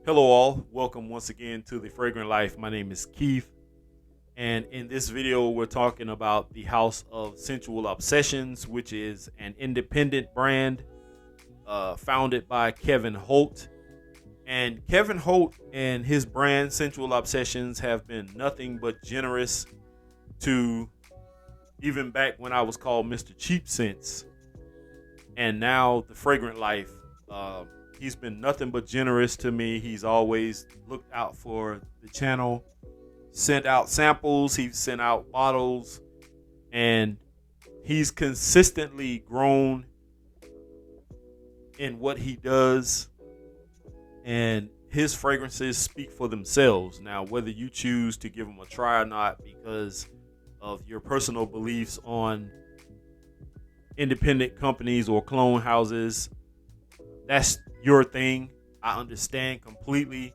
Hello, all. Welcome once again to the Fragrant Life. My name is Keith, and in this video, we're talking about the House of Sensual Obsessions, which is an independent brand founded by Kevin Holt. And Kevin Holt and his brand, Sensual Obsessions, have been nothing but generous to even back when I was called Mr. Cheap Sense, and now the Fragrant Life. He's been nothing but generous to me. He's always looked out for the channel, sent out samples, he's sent out bottles, and he's consistently grown in what he does. And his fragrances speak for themselves. Now, whether you choose to give them a try or not because of your personal beliefs on independent companies or clone houses, that's your thing. I understand completely.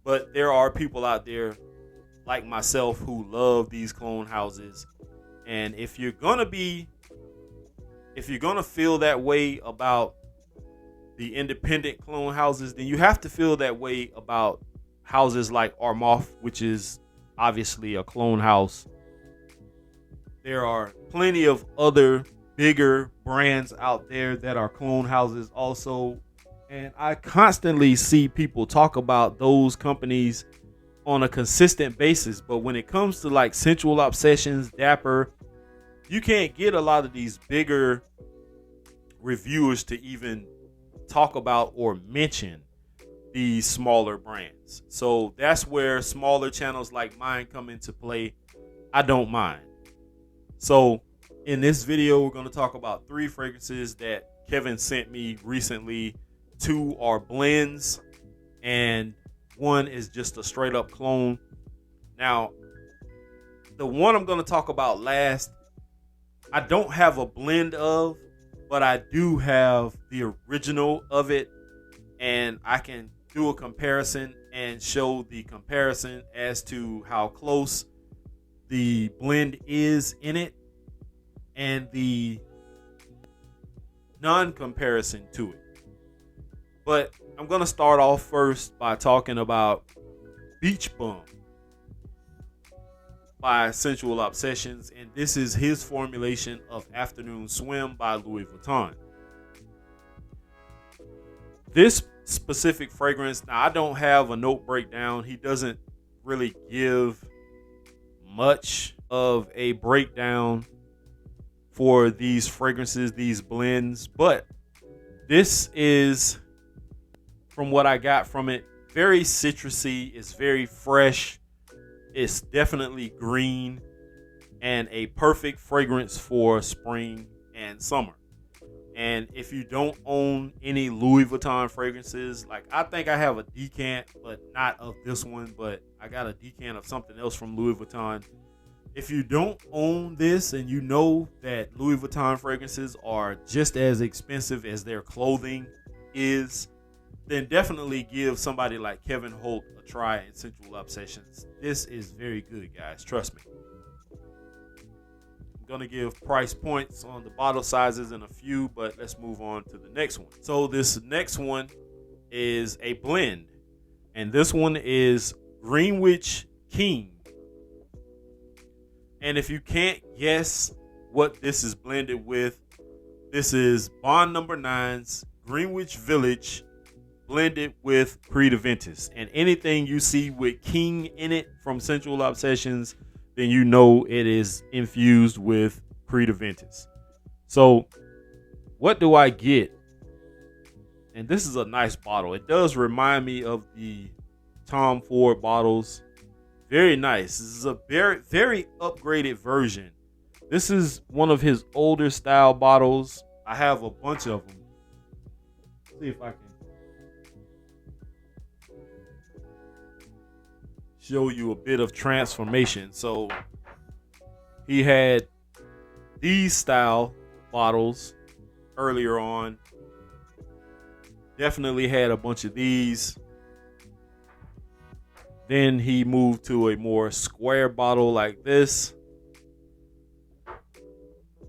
But there are people out there like myself who love these clone houses. And if you're gonna feel that way about the independent clone houses, then you have to feel that way about houses like Armoff, which is obviously a clone house. There are plenty of other bigger brands out there that are clone houses also, and I constantly see people talk about those companies on a consistent basis. But when it comes to like Sensual Obsessions, Dapper, you can't get a lot of these bigger reviewers to even talk about or mention these smaller brands. So that's where smaller channels like mine come into play. I don't mind. So in this video, we're going to talk about 3 fragrances that Kevin sent me recently. 2 are blends, and 1 is just a straight up clone. Now, the one I'm going to talk about last, I don't have a blend of, but I do have the original of it, and I can do a comparison and show the comparison as to how close the blend is in it and the non-comparison to it. But I'm going to start off first by talking about Beach Bum by Sensual Obsessions, and this is his formulation of Afternoon Swim by Louis Vuitton. This specific fragrance, now I don't have a note breakdown. He doesn't really give much of a breakdown for these fragrances, these blends, but this is, from what I got from it, very citrusy. It's very fresh. It's definitely green, and a perfect fragrance for spring and summer. And if you don't own any Louis Vuitton fragrances, like I think I have a decant, but not of this one, but I got a decant of something else from Louis Vuitton. If you don't own this and you know that Louis Vuitton fragrances are just as expensive as their clothing is, then definitely give somebody like Kevin Holt a try in Sensual Obsessions. This is very good, guys. Trust me. I'm going to give price points on the bottle sizes in a few, but let's move on to the next one. So this next one is a blend, and this one is Greenwich King. And if you can't guess what this is blended with, this is Bond Number 9's Greenwich Village blended with Creed Aventus. And anything you see with King in it from Sensual Obsessions, then you know it is infused with Creed Aventus. So what do I get? And this is a nice bottle. It does remind me of the Tom Ford bottles. Very nice. This is a very, very upgraded version. This is one of his older style bottles. I have a bunch of them. See if I can show you a bit of transformation. So he had these style bottles earlier on. Definitely had a bunch of these. Then he moved to a more square bottle like this.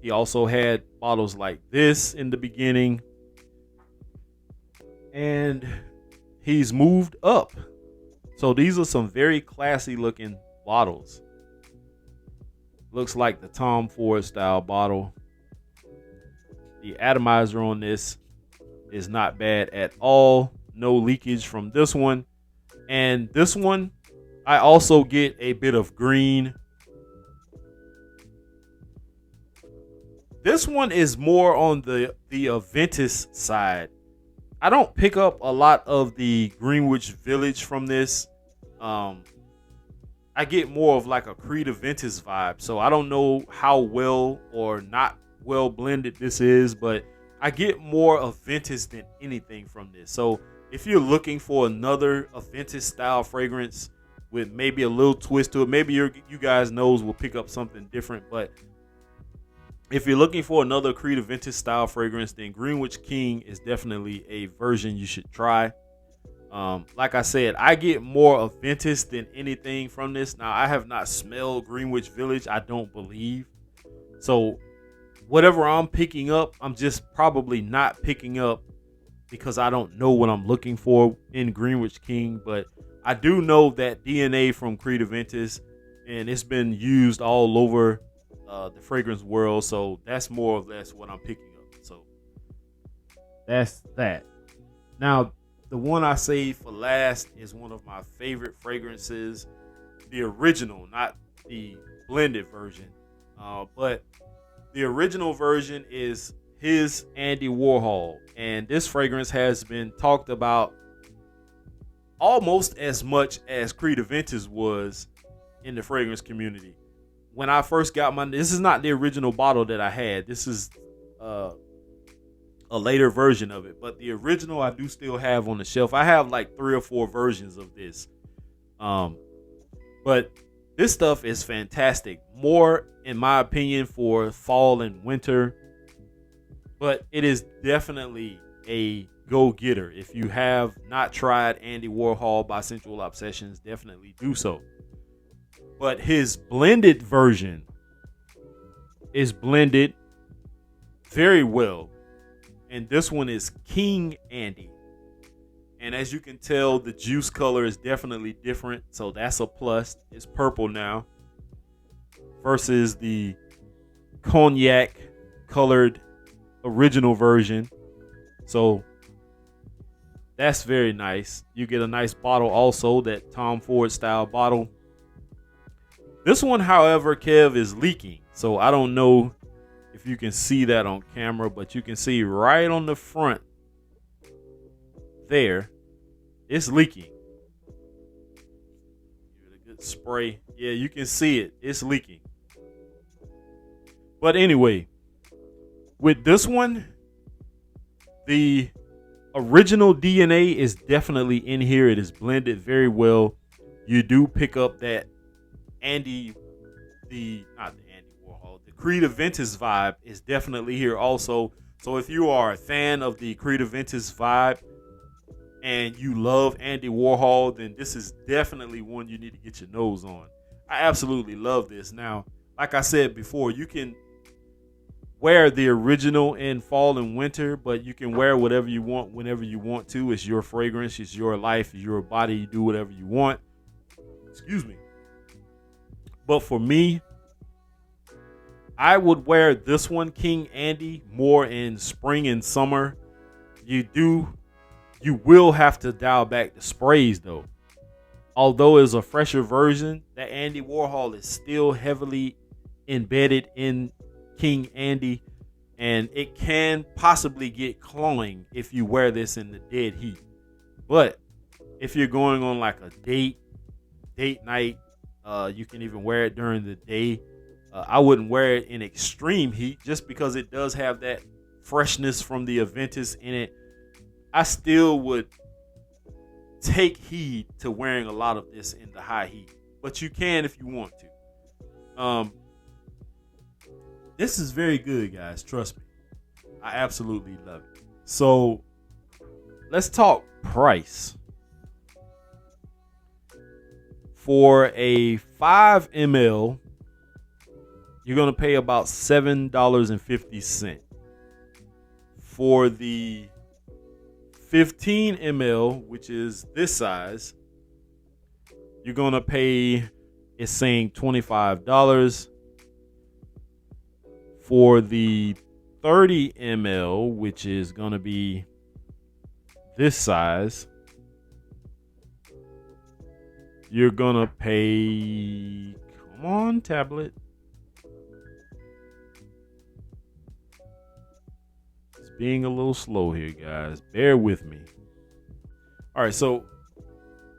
He also had bottles like this in the beginning. And he's moved up. So these are some very classy looking bottles. Looks like the Tom Ford style bottle. The atomizer on this is not bad at all. No leakage from this one. And this one, I also get a bit of green. This one is more on the Aventus side. I don't pick up a lot of the Greenwich Village from this. I get more of like a Creed Aventus vibe. So I don't know how well or not well blended this is, but I get more Aventus than anything from this. So if you're looking for another Aventus style fragrance with maybe a little twist to it, maybe you guys' nose will pick up something different. But if you're looking for another Creed Aventus style fragrance, then Greenwich King is definitely a version you should try. Like I said, I get more Aventus than anything from this. Now, I have not smelled Greenwich Village, I don't believe. So whatever I'm picking up, I'm just probably not picking up because I don't know what I'm looking for in Greenwich King. But I do know that DNA from Creed Aventus, and it's been used all over the fragrance world. So that's more or less what I'm picking up. So that's that. Now, the one I saved for last is one of my favorite fragrances, the original, not the blended version. But the original version is his Andy Warhol. And this fragrance has been talked about almost as much as Creed Aventus was in the fragrance community. When I first got this is not the original bottle that I had. This is a later version of it, but the original I do still have on the shelf. I have like 3 or 4 versions of this. But this stuff is fantastic. More, in my opinion, for fall and winter. But it is definitely a go-getter. If you have not tried Andy Warhol by Scentual Obsessions, definitely do so. But his blended version is blended very well. And this one is King Andy. And as you can tell, the juice color is definitely different. So that's a plus. It's purple now versus the cognac colored original version. So that's very nice. You get a nice bottle also, that Tom Ford style bottle. This one, however, Kev, is leaking. So I don't know if you can see that on camera, but you can see right on the front there, it's leaking. Give it a good spray. Yeah, you can see it. It's leaking. But anyway, with this one, the original DNA is definitely in here. It is blended very well. You do pick up that Creed Aventus vibe is definitely here also. So if you are a fan of the Creed Aventus vibe and you love Andy Warhol, then this is definitely one you need to get your nose on. I absolutely love this. Now, like I said before, you can wear the original in fall and winter, but you can wear whatever you want whenever you want to. It's your fragrance, it's your life, it's your body. You do whatever you want. Excuse me. But for me, I would wear this one, King Andy, more in spring and summer. You will have to dial back the sprays though. Although it's a fresher version, that Andy Warhol is still heavily embedded in King Andy, and it can possibly get cloying if you wear this in the dead heat. But if you're going on like a date night, you can even wear it during the day. I wouldn't wear it in extreme heat just because it does have that freshness from the Aventus in it. I still would take heed to wearing a lot of this in the high heat, but you can if you want to. This is very good, guys. Trust me. I absolutely love it. So let's talk price. For a 5 ml, you're going to pay about $7.50. For the 15 ml, which is this size, you're going to pay, it's saying $25. For the 30 ml, which is going to be this size, you're going to pay, come on, tablet. It's being a little slow here, guys. Bear with me. All right, so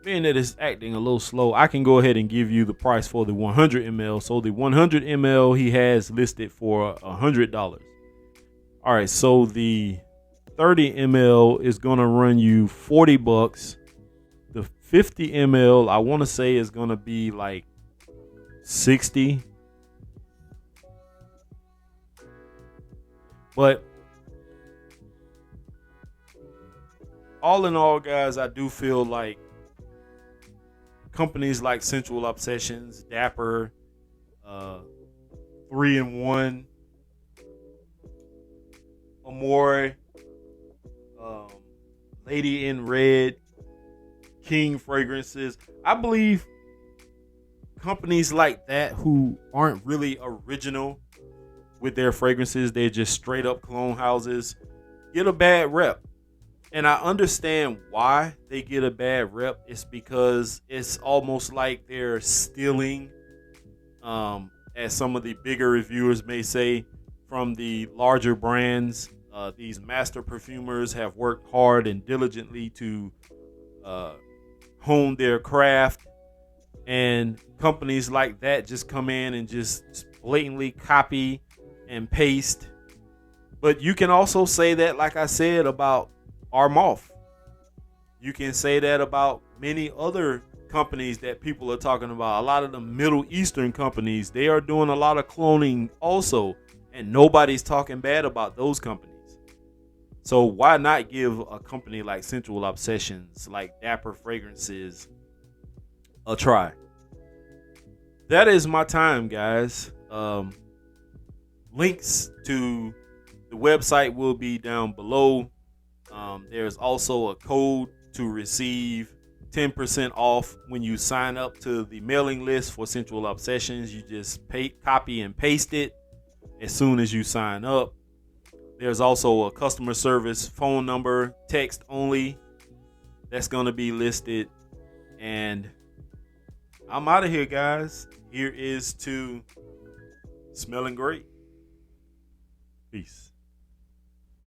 being that it's acting a little slow, I can go ahead and give you the price for the 100 ml. So the 100 ml he has listed for $100. All right, so the 30 ml is going to run you $40. The 50 ml, I want to say, is going to be like 60. But all in all, guys, I do feel like companies like Scentual Obsessions, Dapper, 3-in-1, Amore, Lady in Red, King Fragrances. I believe companies like that who aren't really original with their fragrances, they're just straight up clone houses, get a bad rep. And I understand why they get a bad rep. It's because it's almost like they're stealing, as some of the bigger reviewers may say, from the larger brands. These master perfumers have worked hard and diligently to hone their craft. And companies like that just come in and just blatantly copy and paste. But you can also say that, like I said, about Armoff. You can say that about many other companies that people are talking about. A lot of the Middle Eastern companies, they are doing a lot of cloning also, and nobody's talking bad about those companies. So why not give a company like Scentual Obsessions, like Dapper Fragrances, a try? That is my time, guys. Links to the website will be down below. There's also a code to receive 10% off when you sign up to the mailing list for Scentual Obsessions. You just copy and paste it as soon as you sign up. There's also a customer service phone number, text only, that's going to be listed. And I'm out of here, guys. Here is to smelling great. Peace.